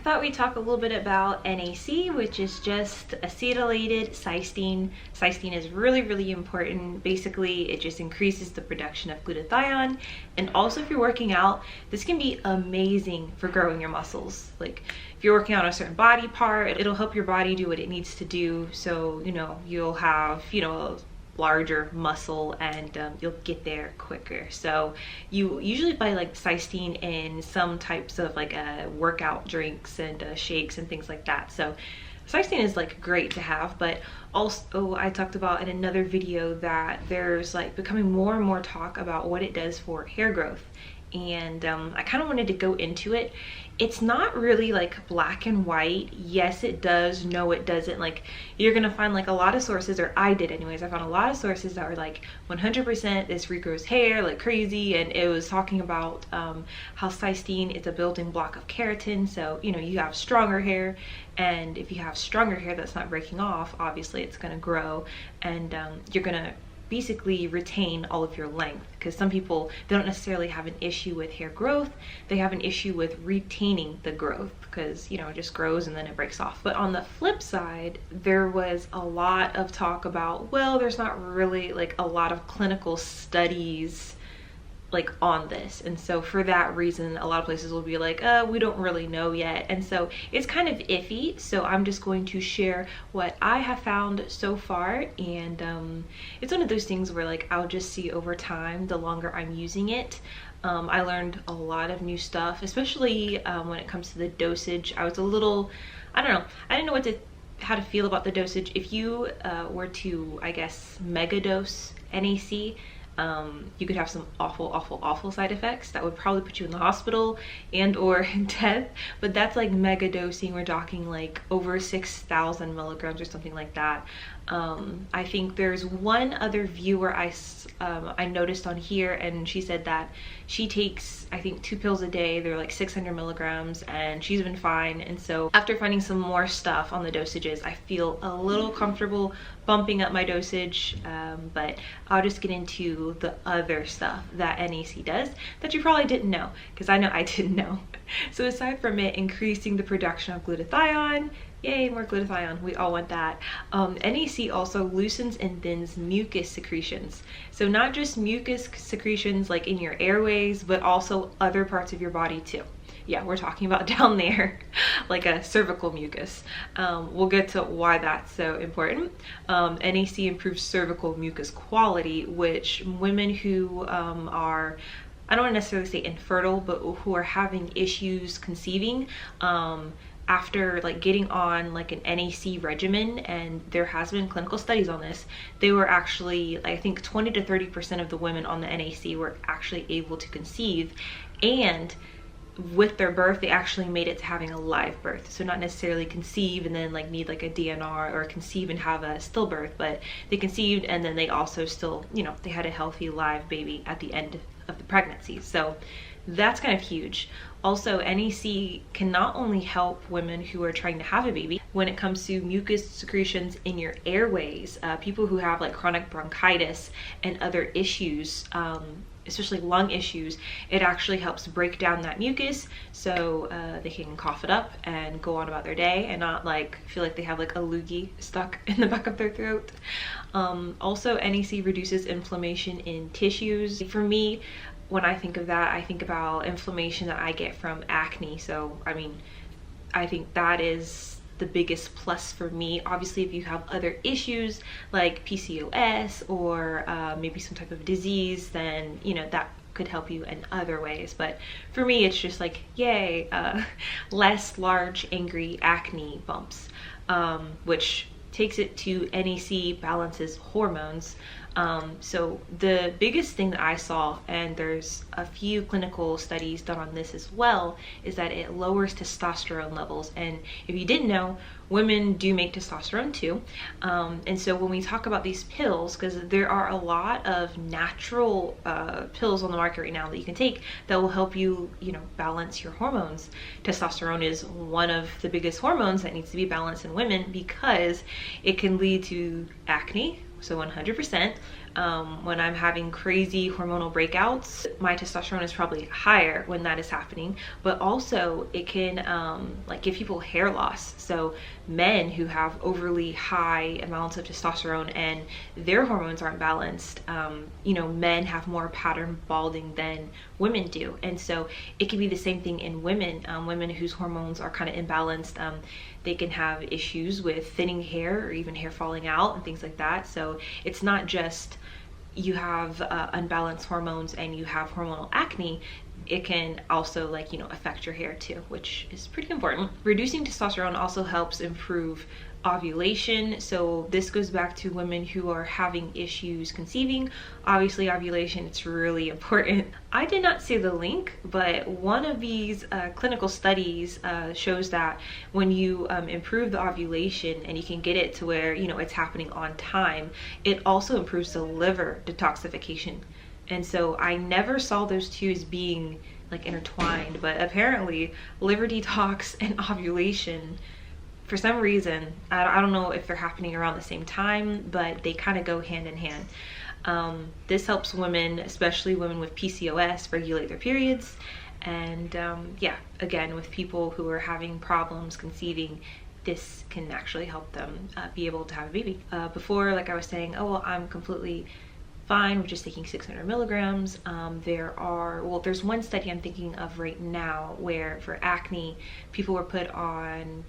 I thought we'd talk a little bit about NAC, which is just acetylated cysteine. Cysteine is really, really important. Basically, it just increases the production of glutathione. And also, if you're working out, this can be amazing for growing your muscles. Like, if you're working on a certain body part, it'll help your body do what it needs to do. So, you'll have, a larger muscle, and you'll get there quicker. So you usually buy like cysteine in some types of like workout drinks and shakes and things like that. So cysteine is like great to have, but also I talked about in another video that there's like becoming more and more talk about what it does for hair growth. And I kind of wanted to go into it. It's not really like black and white. Yes, it does. No, it doesn't. Like, you're gonna find like a lot of sources, or I did anyways, I found a lot of sources that were like 100% this regrows hair like crazy, and it was talking about how cysteine is a building block of keratin. So you have stronger hair, and if you have stronger hair that's not breaking off, obviously it's gonna grow, and you're gonna basically retain all of your length, because some people, they don't necessarily have an issue with hair growth, they have an issue with retaining the growth, because it just grows and then it breaks off. But on the flip side, there was a lot of talk about, well, there's not really like a lot of clinical studies like on this, and so for that reason a lot of places will be like, we don't really know yet, and so it's kind of iffy. So I'm just going to share what I have found so far, and it's one of those things where like I'll just see over time, the longer I'm using it. I learned a lot of new stuff, especially when it comes to the dosage. I was a little, I don't know, I didn't know how to feel about the dosage. If you were to, I guess, mega dose NAC, you could have some awful side effects that would probably put you in the hospital and or death. But that's like mega dosing. We're talking like over 6,000 milligrams or something like that. I think there's one other viewer I noticed on here, and she said that she takes, I think, 2 pills a day. They're like 600 milligrams, and she's been fine. And so after finding some more stuff on the dosages, I feel a little comfortable bumping up my dosage, but I'll just get into the other stuff that NAC does that you probably didn't know, because I know I didn't know. So aside from it increasing the production of glutathione, yay, more glutathione, we all want that. NAC also loosens and thins mucus secretions. So not just mucus secretions like in your airways, but also other parts of your body too. Yeah, we're talking about down there, like a cervical mucus. We'll get to why that's so important. NAC improves cervical mucus quality, which women who are, I don't want to necessarily say infertile, but who are having issues conceiving, after like getting on like an NAC regimen, and there has been clinical studies on this, they were actually, I think 20 to 30% of the women on the NAC were actually able to conceive, and with their birth they actually made it to having a live birth. So not necessarily conceive and then like need like a DNR, or conceive and have a stillbirth, but they conceived and then they also still, they had a healthy live baby at the end of the pregnancy. So that's kind of huge. Also, NAC can not only help women who are trying to have a baby when it comes to mucus secretions in your airways, people who have like chronic bronchitis and other issues, especially lung issues. It actually helps break down that mucus, so they can cough it up and go on about their day and not like feel like they have like a loogie stuck in the back of their throat. Also, NAC reduces inflammation in tissues. For me, when I think of that, I think about inflammation that I get from acne. So I mean, I think that is the biggest plus for me. Obviously, if you have other issues like PCOS or maybe some type of disease, then that could help you in other ways. But for me, it's just like, yay, less large angry acne bumps, which takes it to NAC balances hormones. So the biggest thing that I saw, and there's a few clinical studies done on this as well, is that it lowers testosterone levels. And if you didn't know, women do make testosterone too. And so when we talk about these pills, because there are a lot of natural pills on the market right now that you can take that will help you, balance your hormones. Testosterone is one of the biggest hormones that needs to be balanced in women, because it can lead to acne, so 100%, When I'm having crazy hormonal breakouts, my testosterone is probably higher when that is happening. But also it can like give people hair loss. So men who have overly high amounts of testosterone and their hormones aren't balanced, you know, men have more pattern balding than women do. And so it can be the same thing in women. Women whose hormones are kind of imbalanced, they can have issues with thinning hair or even hair falling out and things like that. So it's not just you have unbalanced hormones and you have hormonal acne. It can also, like, you know, affect your hair too, which is pretty important. Reducing testosterone also helps improve ovulation. So this goes back to women who are having issues conceiving. Obviously ovulation, it's really important. I did not see the link, but one of these clinical studies shows that when you improve the ovulation and you can get it to where, you know, it's happening on time, it also improves the liver detoxification. And so I never saw those two as being like intertwined, but apparently liver detox and ovulation, for some reason, I don't know if they're happening around the same time, but they kind of go hand in hand. This helps women, especially women with PCOS, regulate their periods. And yeah, again, with people who are having problems conceiving, this can actually help them be able to have a baby. Before, like I was saying, oh, well, I'm completely fine with just taking 600 milligrams. There's one study I'm thinking of right now where for acne, people were put on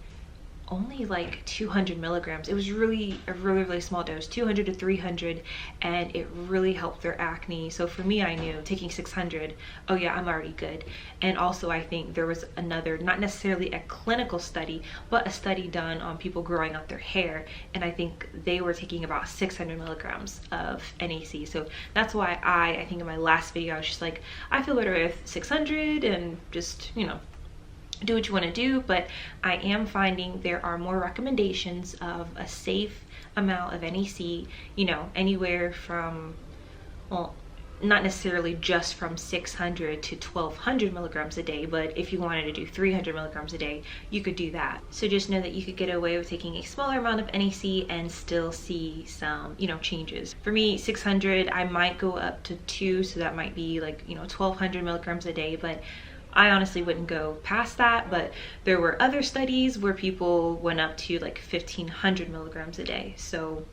only like 200 milligrams. It was really a really small dose, 200 to 300, and it really helped their acne. So for me, I knew taking 600, oh yeah, I'm already good. And also I think there was another, not necessarily a clinical study, but a study done on people growing out their hair, and I think they were taking about 600 milligrams of NAC. So that's why I think in my last video I was just like, I feel better with 600 and just, you know, do what you want to do. But I am finding there are more recommendations of a safe amount of NAC, you know, anywhere from, well, not necessarily just from 600 to 1200 milligrams a day, but if you wanted to do 300 milligrams a day, you could do that. So just know that you could get away with taking a smaller amount of NAC and still see some, you know, changes. For me, 600, I might go up to 2, so that might be like, you know, 1200 milligrams a day, but I honestly wouldn't go past that. But there were other studies where people went up to like 1500 milligrams a day. So,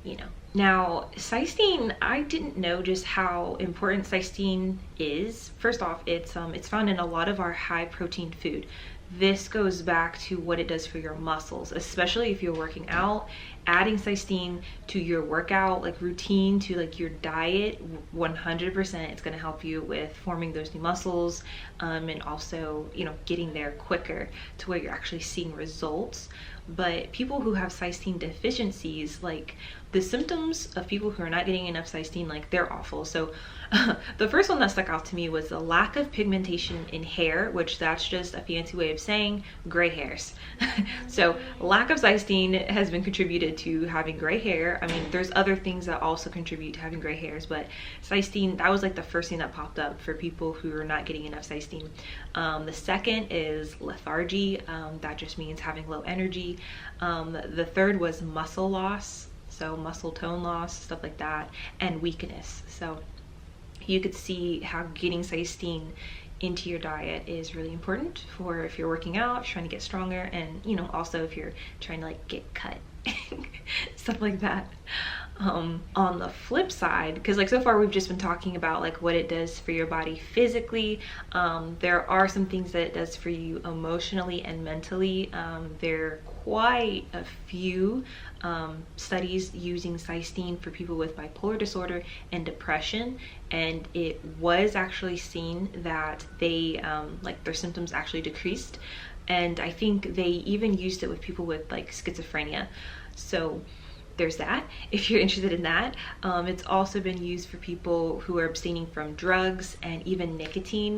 you know. Now, cysteine, I didn't know just how important cysteine is. First off, it's found in a lot of our high protein food. This goes back to what it does for your muscles, especially if you're working out. Adding cysteine to your workout like routine, to like your diet, 100% it's going to help you with forming those new muscles, and also, you know, getting there quicker to where you're actually seeing results. But people who have cysteine deficiencies, like the symptoms of people who are not getting enough cysteine, like they're awful. So the first one that stuck out to me was the lack of pigmentation in hair, which that's just a fancy way of saying gray hairs. So lack of cysteine has been contributed to having gray hair. I mean, there's other things that also contribute to having gray hairs, but cysteine, that was like the first thing that popped up for people who are not getting enough cysteine. The second is lethargy. That just means having low energy. The third was muscle loss, so muscle tone loss, stuff like that, and weakness. So you could see how getting cysteine into your diet is really important for if you're working out, trying to get stronger, and, you know, also if you're trying to like get cut, stuff like that. On the flip side, because like so far we've just been talking about like what it does for your body physically, there are some things that it does for you emotionally and mentally. There are quite a few studies using cysteine for people with bipolar disorder and depression, and it was actually seen that they like their symptoms actually decreased, and I think they even used it with people with like schizophrenia. So there's that, if you're interested in that. It's also been used for people who are abstaining from drugs and even nicotine.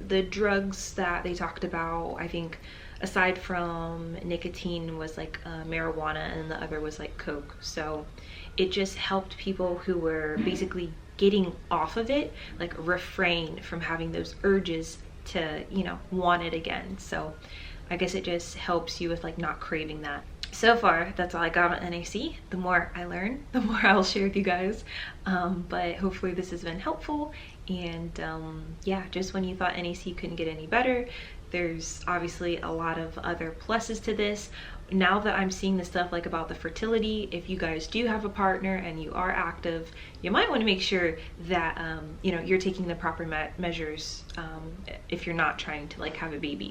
The drugs that they talked about, I think aside from nicotine, was like marijuana, and the other was like coke. So it just helped people who were basically getting off of it, like refrain from having those urges to, you know, want it again. So I guess it just helps you with like not craving that. so far, that's all I got on NAC. The more I learn, the more I'll share with you guys. But hopefully this has been helpful. And yeah, just when you thought NAC couldn't get any better, there's obviously a lot of other pluses to this. Now that I'm seeing the stuff like about the fertility, if you guys do have a partner and you are active, you might want to make sure that you know, you're taking the proper measures if you're not trying to like have a baby.